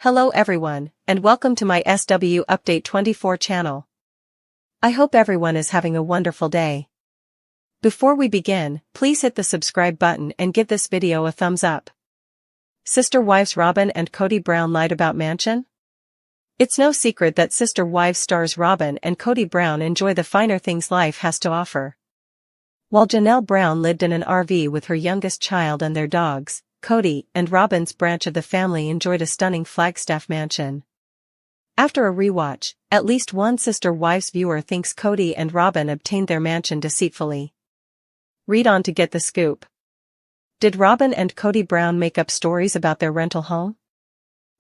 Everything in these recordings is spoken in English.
Hello everyone, and welcome to my SW Update 24 channel. I hope everyone is having a wonderful day. Before we begin, please hit the subscribe button and give this video a thumbs up. Sister Wives Robyn and Kody Brown lied about mansion? It's no secret that Sister Wives stars Robyn and Kody Brown enjoy the finer things life has to offer. While Janelle Brown lived in an RV with her youngest child and their dogs, Kody and Robyn's branch of the family enjoyed a stunning Flagstaff mansion. After a rewatch, at least one Sister Wives viewer thinks Kody and Robyn obtained their mansion deceitfully. Read on to get the scoop. Did Robyn and Kody Brown make up stories about their rental home?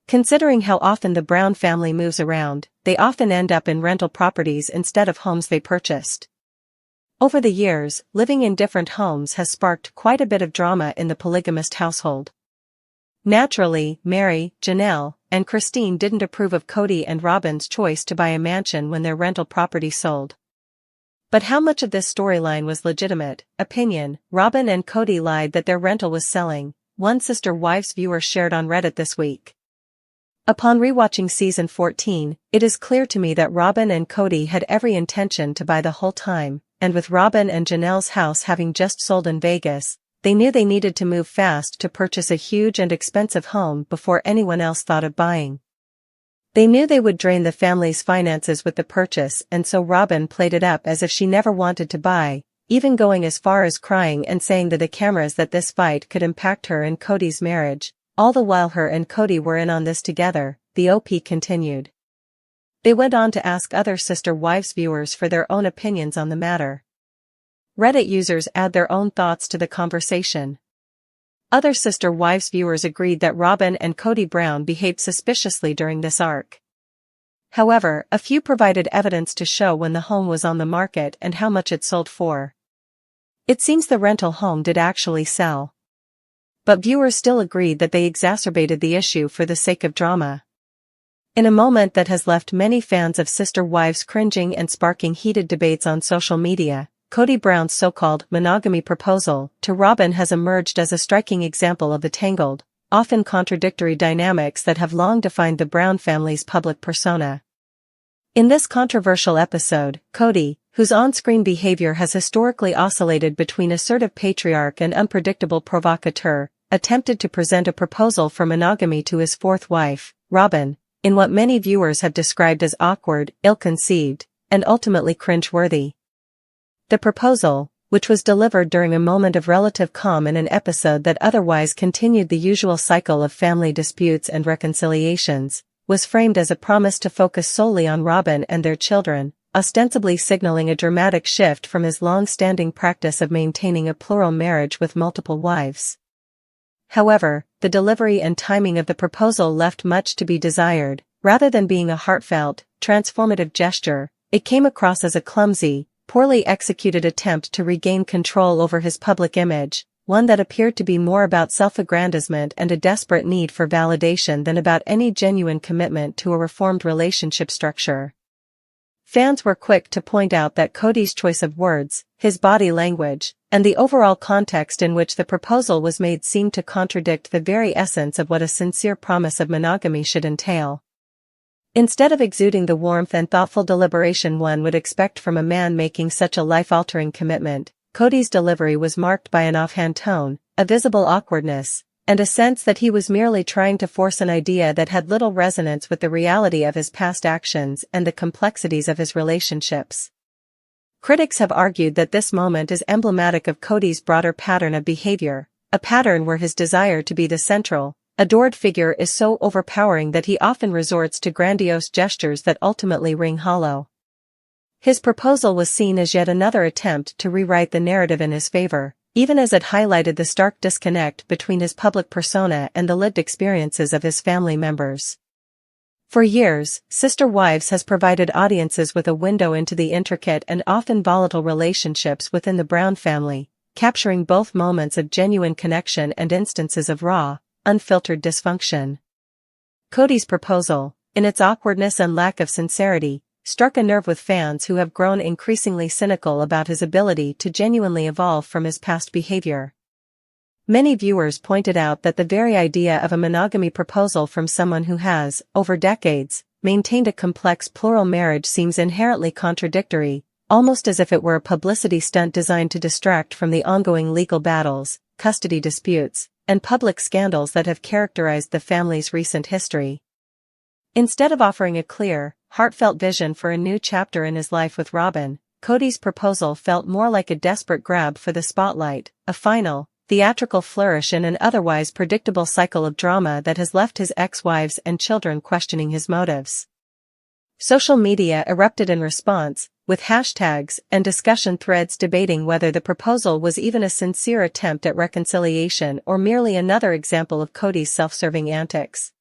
Considering how often the Brown family moves around, they often end up in rental properties instead of homes they purchased. Over the years, living in different homes has sparked quite a bit of drama in the polygamist household. Naturally, Mary, Janelle, and Christine didn't approve of Kody and Robyn's choice to buy a mansion when their rental property sold. But how much of this storyline was legitimate? Opinion: Robyn and Kody lied that their rental was selling, one Sister Wives viewer shared on Reddit this week. Upon rewatching season 14, it is clear to me that Robyn and Kody had every intention to buy the whole time. And with Robyn and Janelle's house having just sold in Vegas, they knew they needed to move fast to purchase a huge and expensive home before anyone else thought of buying. They knew they would drain the family's finances with the purchase, and so Robyn played it up as if she never wanted to buy, even going as far as crying and saying to the cameras that this fight could impact her and Kody's marriage, all the while her and Kody were in on this together, the OP continued. They went on to ask other Sister Wives viewers for their own opinions on the matter. Reddit users add their own thoughts to the conversation. Other Sister Wives viewers agreed that Robyn and Kody Brown behaved suspiciously during this arc. However, a few provided evidence to show when the home was on the market and how much it sold for. It seems the rental home did actually sell. But viewers still agreed that they exacerbated the issue for the sake of drama. In a moment that has left many fans of Sister Wives cringing and sparking heated debates on social media, Kody Brown's so-called monogamy proposal to Robyn has emerged as a striking example of the tangled, often contradictory dynamics that have long defined the Brown family's public persona. In this controversial episode, Kody, whose on-screen behavior has historically oscillated between assertive patriarch and unpredictable provocateur, attempted to present a proposal for monogamy to his fourth wife, Robyn, in what many viewers have described as awkward, ill-conceived, and ultimately cringe-worthy. The proposal, which was delivered during a moment of relative calm in an episode that otherwise continued the usual cycle of family disputes and reconciliations, was framed as a promise to focus solely on Robyn and their children, ostensibly signaling a dramatic shift from his long-standing practice of maintaining a plural marriage with multiple wives. However, the delivery and timing of the proposal left much to be desired. Rather than being a heartfelt, transformative gesture, it came across as a clumsy, poorly executed attempt to regain control over his public image, one that appeared to be more about self-aggrandizement and a desperate need for validation than about any genuine commitment to a reformed relationship structure. Fans were quick to point out that Kody's choice of words, his body language, and the overall context in which the proposal was made seemed to contradict the very essence of what a sincere promise of monogamy should entail. Instead of exuding the warmth and thoughtful deliberation one would expect from a man making such a life-altering commitment, Kody's delivery was marked by an offhand tone, a visible awkwardness, and a sense that he was merely trying to force an idea that had little resonance with the reality of his past actions and the complexities of his relationships. Critics have argued that this moment is emblematic of Kody's broader pattern of behavior, a pattern where his desire to be the central, adored figure is so overpowering that he often resorts to grandiose gestures that ultimately ring hollow. His proposal was seen as yet another attempt to rewrite the narrative in his favor, even as it highlighted the stark disconnect between his public persona and the lived experiences of his family members. For years, Sister Wives has provided audiences with a window into the intricate and often volatile relationships within the Brown family, capturing both moments of genuine connection and instances of raw, unfiltered dysfunction. Kody's proposal, in its awkwardness and lack of sincerity, struck a nerve with fans who have grown increasingly cynical about his ability to genuinely evolve from his past behavior. Many viewers pointed out that the very idea of a monogamy proposal from someone who has, over decades, maintained a complex plural marriage seems inherently contradictory, almost as if it were a publicity stunt designed to distract from the ongoing legal battles, custody disputes, and public scandals that have characterized the family's recent history. Instead of offering a clear, heartfelt vision for a new chapter in his life with Robyn, Kody's proposal felt more like a desperate grab for the spotlight, a final, theatrical flourish in an otherwise predictable cycle of drama that has left his ex-wives and children questioning his motives. Social media erupted in response, with hashtags and discussion threads debating whether the proposal was even a sincere attempt at reconciliation or merely another example of Kody's self-serving antics.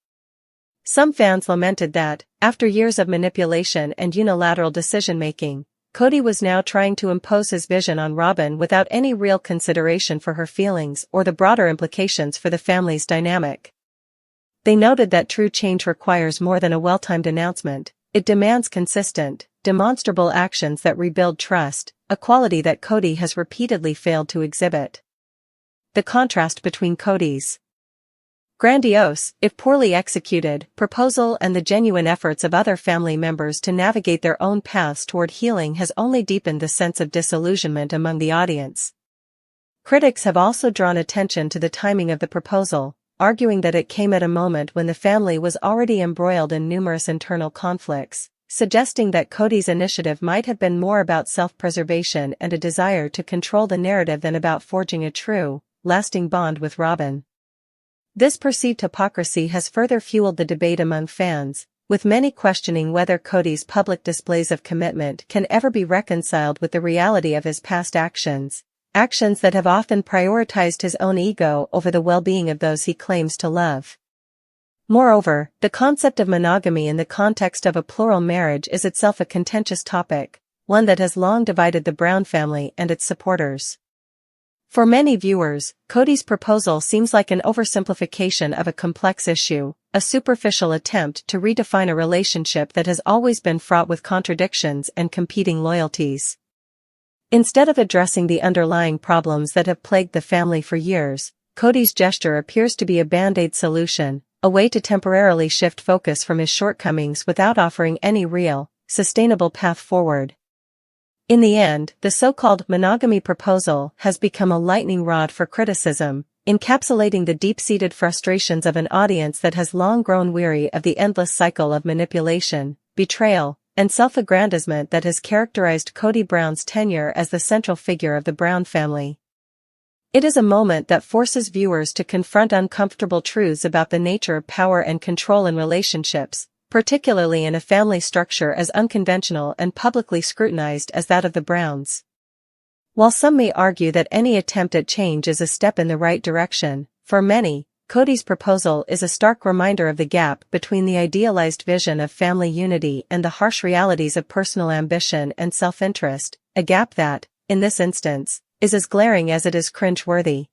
Some fans lamented that, after years of manipulation and unilateral decision-making, Kody was now trying to impose his vision on Robyn without any real consideration for her feelings or the broader implications for the family's dynamic. They noted that true change requires more than a well-timed announcement. It demands consistent, demonstrable actions that rebuild trust, a quality that Kody has repeatedly failed to exhibit. The contrast between Kody's grandiose, if poorly executed, proposal and the genuine efforts of other family members to navigate their own paths toward healing has only deepened the sense of disillusionment among the audience. Critics have also drawn attention to the timing of the proposal, arguing that it came at a moment when the family was already embroiled in numerous internal conflicts, suggesting that Kody's initiative might have been more about self-preservation and a desire to control the narrative than about forging a true, lasting bond with Robyn. This perceived hypocrisy has further fueled the debate among fans, with many questioning whether Kody's public displays of commitment can ever be reconciled with the reality of his past actions that have often prioritized his own ego over the well-being of those he claims to love. Moreover, the concept of monogamy in the context of a plural marriage is itself a contentious topic, one that has long divided the Brown family and its supporters. For many viewers, Kody's proposal seems like an oversimplification of a complex issue, a superficial attempt to redefine a relationship that has always been fraught with contradictions and competing loyalties. Instead of addressing the underlying problems that have plagued the family for years, Kody's gesture appears to be a band-aid solution, a way to temporarily shift focus from his shortcomings without offering any real, sustainable path forward. In the end, the so-called monogamy proposal has become a lightning rod for criticism, encapsulating the deep-seated frustrations of an audience that has long grown weary of the endless cycle of manipulation, betrayal, and self-aggrandizement that has characterized Kody Brown's tenure as the central figure of the Brown family. It is a moment that forces viewers to confront uncomfortable truths about the nature of power and control in relationships, particularly in a family structure as unconventional and publicly scrutinized as that of the Browns. While some may argue that any attempt at change is a step in the right direction, for many, Kody's proposal is a stark reminder of the gap between the idealized vision of family unity and the harsh realities of personal ambition and self-interest, a gap that, in this instance, is as glaring as it is cringe-worthy.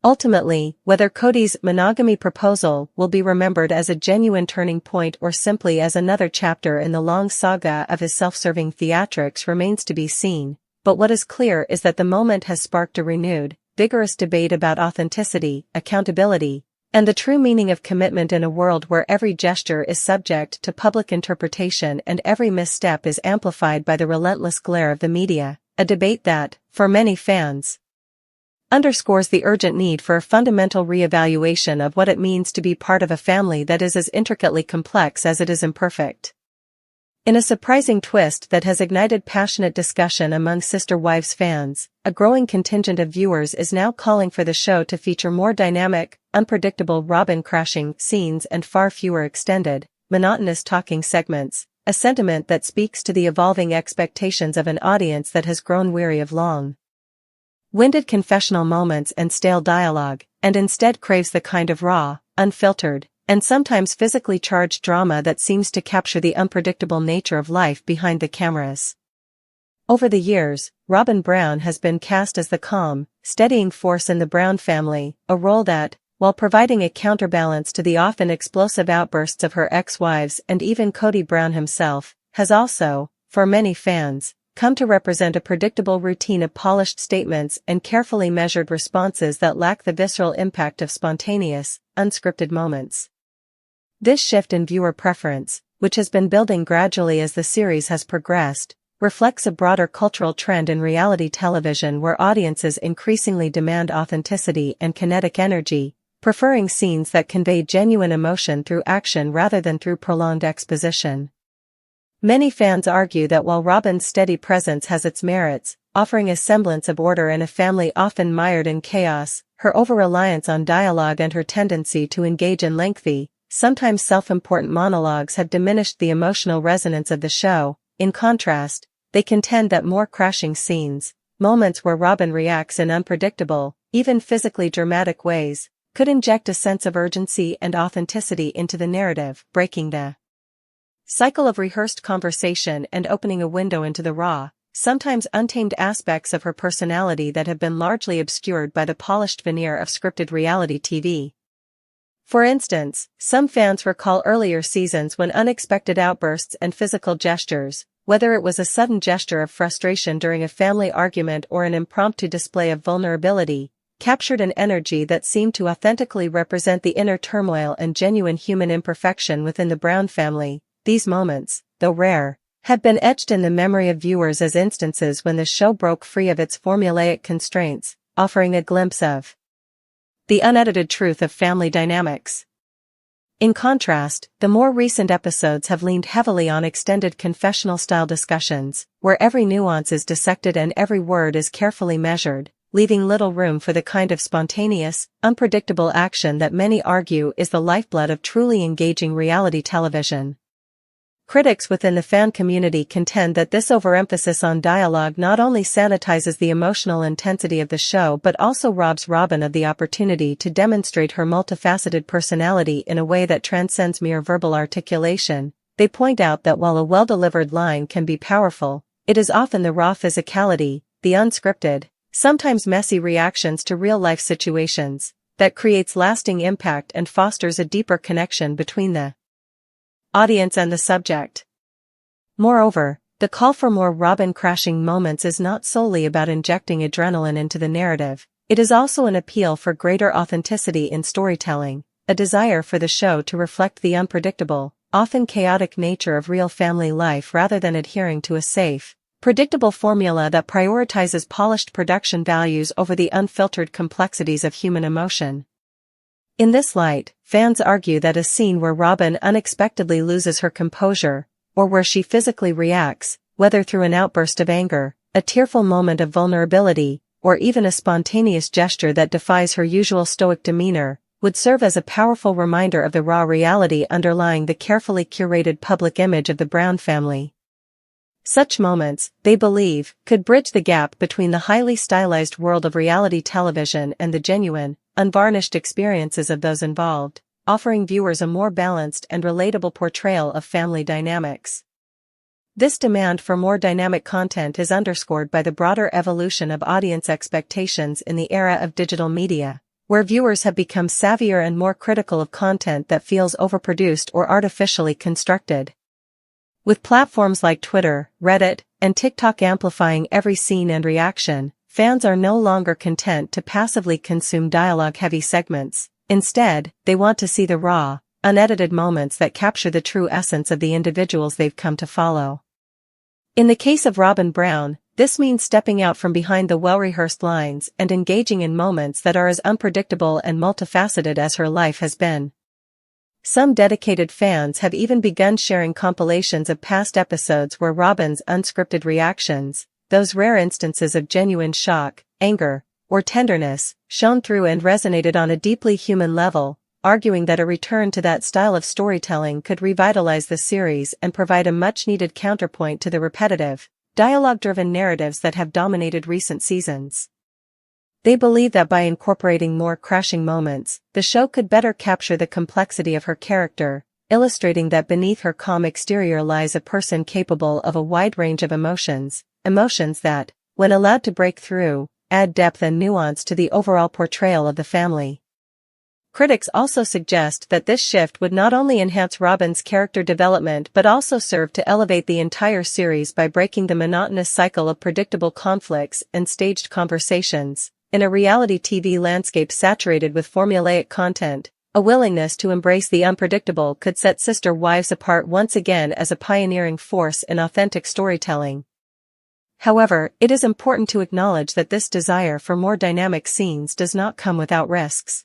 Ultimately, whether Kody's monogamy proposal will be remembered as a genuine turning point or simply as another chapter in the long saga of his self-serving theatrics remains to be seen, but what is clear is that the moment has sparked a renewed, vigorous debate about authenticity, accountability, and the true meaning of commitment in a world where every gesture is subject to public interpretation and every misstep is amplified by the relentless glare of the media, a debate that, for many fans, underscores the urgent need for a fundamental reevaluation of what it means to be part of a family that is as intricately complex as it is imperfect. In a surprising twist that has ignited passionate discussion among Sister Wives fans, a growing contingent of viewers is now calling for the show to feature more dynamic, unpredictable Robyn crashing scenes and far fewer extended, monotonous talking segments, a sentiment that speaks to the evolving expectations of an audience that has grown weary of long-winded confessional moments and stale dialogue, and instead craves the kind of raw, unfiltered, and sometimes physically charged drama that seems to capture the unpredictable nature of life behind the cameras. Over the years, Robyn Brown has been cast as the calm, steadying force in the Brown family, a role that, while providing a counterbalance to the often explosive outbursts of her ex-wives and even Kody Brown himself, has also, for many fans, come to represent a predictable routine of polished statements and carefully measured responses that lack the visceral impact of spontaneous, unscripted moments. This shift in viewer preference, which has been building gradually as the series has progressed, reflects a broader cultural trend in reality television where audiences increasingly demand authenticity and kinetic energy, preferring scenes that convey genuine emotion through action rather than through prolonged exposition. Many fans argue that while Robyn's steady presence has its merits, offering a semblance of order in a family often mired in chaos, her over-reliance on dialogue and her tendency to engage in lengthy, sometimes self-important monologues have diminished the emotional resonance of the show. In contrast, they contend that more crashing scenes, moments where Robyn reacts in unpredictable, even physically dramatic ways, could inject a sense of urgency and authenticity into the narrative, breaking the cycle of rehearsed conversation and opening a window into the raw, sometimes untamed aspects of her personality that have been largely obscured by the polished veneer of scripted reality TV. For instance, some fans recall earlier seasons when unexpected outbursts and physical gestures, whether it was a sudden gesture of frustration during a family argument or an impromptu display of vulnerability, captured an energy that seemed to authentically represent the inner turmoil and genuine human imperfection within the Brown family. These moments, though rare, have been etched in the memory of viewers as instances when the show broke free of its formulaic constraints, offering a glimpse of the unedited truth of family dynamics. In contrast, the more recent episodes have leaned heavily on extended confessional-style discussions, where every nuance is dissected and every word is carefully measured, leaving little room for the kind of spontaneous, unpredictable action that many argue is the lifeblood of truly engaging reality television. Critics within the fan community contend that this overemphasis on dialogue not only sanitizes the emotional intensity of the show but also robs Robyn of the opportunity to demonstrate her multifaceted personality in a way that transcends mere verbal articulation. They point out that while a well-delivered line can be powerful, it is often the raw physicality, the unscripted, sometimes messy reactions to real-life situations, that creates lasting impact and fosters a deeper connection between the audience and the subject. Moreover, the call for more Robyn crashing moments is not solely about injecting adrenaline into the narrative, it is also an appeal for greater authenticity in storytelling, a desire for the show to reflect the unpredictable, often chaotic nature of real family life rather than adhering to a safe, predictable formula that prioritizes polished production values over the unfiltered complexities of human emotion. In this light, fans argue that a scene where Robyn unexpectedly loses her composure, or where she physically reacts, whether through an outburst of anger, a tearful moment of vulnerability, or even a spontaneous gesture that defies her usual stoic demeanor, would serve as a powerful reminder of the raw reality underlying the carefully curated public image of the Brown family. Such moments, they believe, could bridge the gap between the highly stylized world of reality television and the genuine, unvarnished experiences of those involved, offering viewers a more balanced and relatable portrayal of family dynamics. This demand for more dynamic content is underscored by the broader evolution of audience expectations in the era of digital media, where viewers have become savvier and more critical of content that feels overproduced or artificially constructed. With platforms like Twitter, Reddit, and TikTok amplifying every scene and reaction, fans are no longer content to passively consume dialogue-heavy segments. Instead, they want to see the raw, unedited moments that capture the true essence of the individuals they've come to follow. In the case of Robyn Brown, this means stepping out from behind the well-rehearsed lines and engaging in moments that are as unpredictable and multifaceted as her life has been. Some dedicated fans have even begun sharing compilations of past episodes where Robyn's unscripted reactions, those rare instances of genuine shock, anger, or tenderness, shone through and resonated on a deeply human level, arguing that a return to that style of storytelling could revitalize the series and provide a much-needed counterpoint to the repetitive, dialogue-driven narratives that have dominated recent seasons. They believe that by incorporating more crashing moments, the show could better capture the complexity of her character, illustrating that beneath her calm exterior lies a person capable of a wide range of emotions that, when allowed to break through, add depth and nuance to the overall portrayal of the family. Critics also suggest that this shift would not only enhance Robyn's character development but also serve to elevate the entire series by breaking the monotonous cycle of predictable conflicts and staged conversations. In a reality TV landscape saturated with formulaic content, a willingness to embrace the unpredictable could set Sister Wives apart once again as a pioneering force in authentic storytelling. However, it is important to acknowledge that this desire for more dynamic scenes does not come without risks.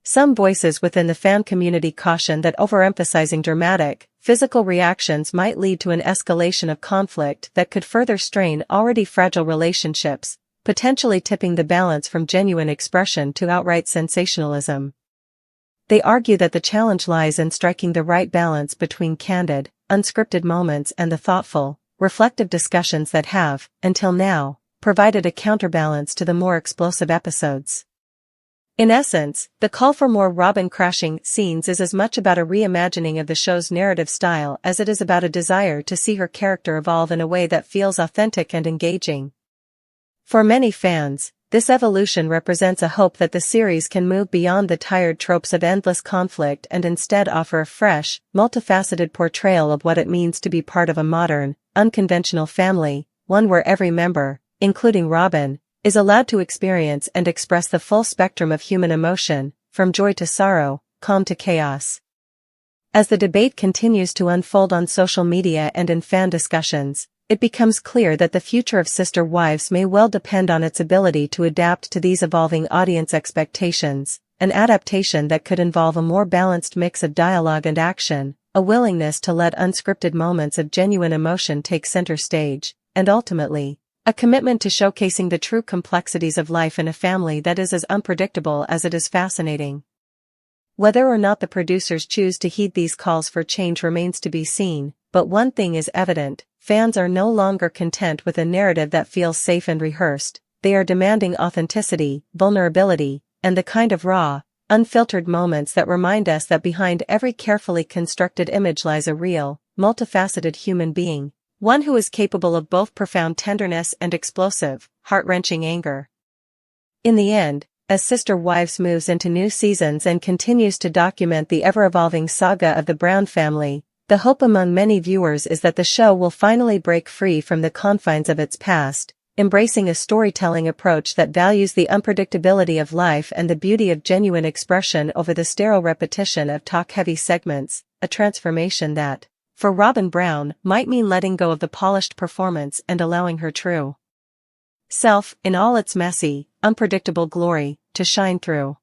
Some voices within the fan community caution that overemphasizing dramatic, physical reactions might lead to an escalation of conflict that could further strain already fragile relationships, potentially tipping the balance from genuine expression to outright sensationalism. They argue that the challenge lies in striking the right balance between candid, unscripted moments and the thoughtful, reflective discussions that have, until now, provided a counterbalance to the more explosive episodes. In essence, the call for more Robyn crashing scenes is as much about a reimagining of the show's narrative style as it is about a desire to see her character evolve in a way that feels authentic and engaging. For many fans, this evolution represents a hope that the series can move beyond the tired tropes of endless conflict and instead offer a fresh, multifaceted portrayal of what it means to be part of a modern, unconventional family, one where every member, including Robyn, is allowed to experience and express the full spectrum of human emotion, from joy to sorrow, calm to chaos. As the debate continues to unfold on social media and in fan discussions, it becomes clear that the future of Sister Wives may well depend on its ability to adapt to these evolving audience expectations, an adaptation that could involve a more balanced mix of dialogue and action, a willingness to let unscripted moments of genuine emotion take center stage, and ultimately, a commitment to showcasing the true complexities of life in a family that is as unpredictable as it is fascinating. Whether or not the producers choose to heed these calls for change remains to be seen, but one thing is evident: fans are no longer content with a narrative that feels safe and rehearsed. They are demanding authenticity, vulnerability, and the kind of raw, unfiltered moments that remind us that behind every carefully constructed image lies a real, multifaceted human being. One who is capable of both profound tenderness and explosive, heart-wrenching anger. In the end, as Sister Wives moves into new seasons and continues to document the ever-evolving saga of the Brown family, the hope among many viewers is that the show will finally break free from the confines of its past, embracing a storytelling approach that values the unpredictability of life and the beauty of genuine expression over the sterile repetition of talk-heavy segments, a transformation that, for Robyn Brown, might mean letting go of the polished performance and allowing her true self, in all its messy, unpredictable glory, to shine through.